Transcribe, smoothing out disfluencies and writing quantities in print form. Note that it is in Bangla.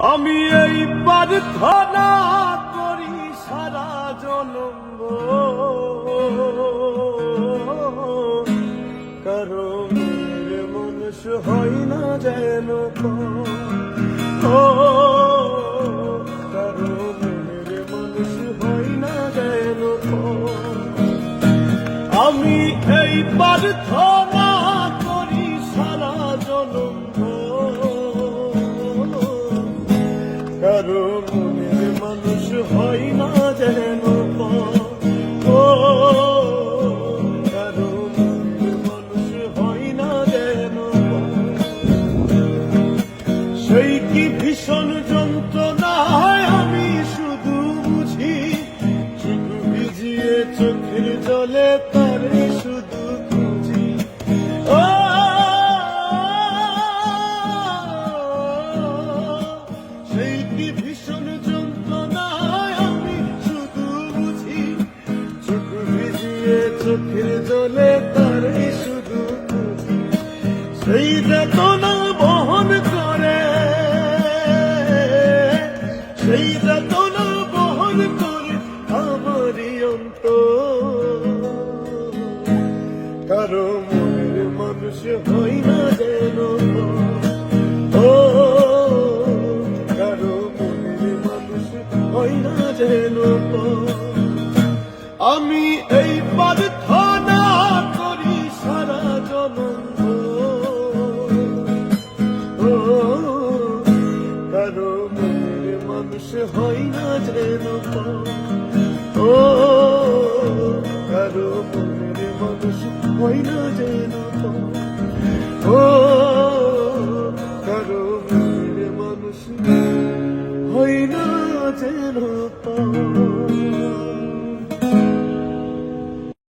আমি এই প্রার্থনা করি সারা জনম কারো মনের মানুষ হয় না যেন কারো মনের মানুষ হয় না যেন আমি এই প্রার্থনা করি সারা জনম কারো মনের মানুষ হয় না যেন কারো মনের মানুষ হয় না যেন সেই কি ভীষণ যন্ত্রণায় আমি শুধু বুঝি শুধু ভিজিয়ে চোখের জলে তারে শুধু খুঁজি সেই কি ভীষণ যন্ত্রণায় আমি শুধু বুঝি চোখ ভিজিয়ে চোখের জলে তারে শুধু খুঁজি সেই যাতনা বহন করে সেই যাতনা বহন করে আমারই অন্তর কারো মনের মানুষ হয় না যেন কারো মনের মানুষ হয় না যেন আমি এই প্রার্থনা করি সারা জনম কারো মনের মানুষ হয় না যেন কারো মনের মানুষ হয় না যেন কারো মনের মানুষ হয় না যেন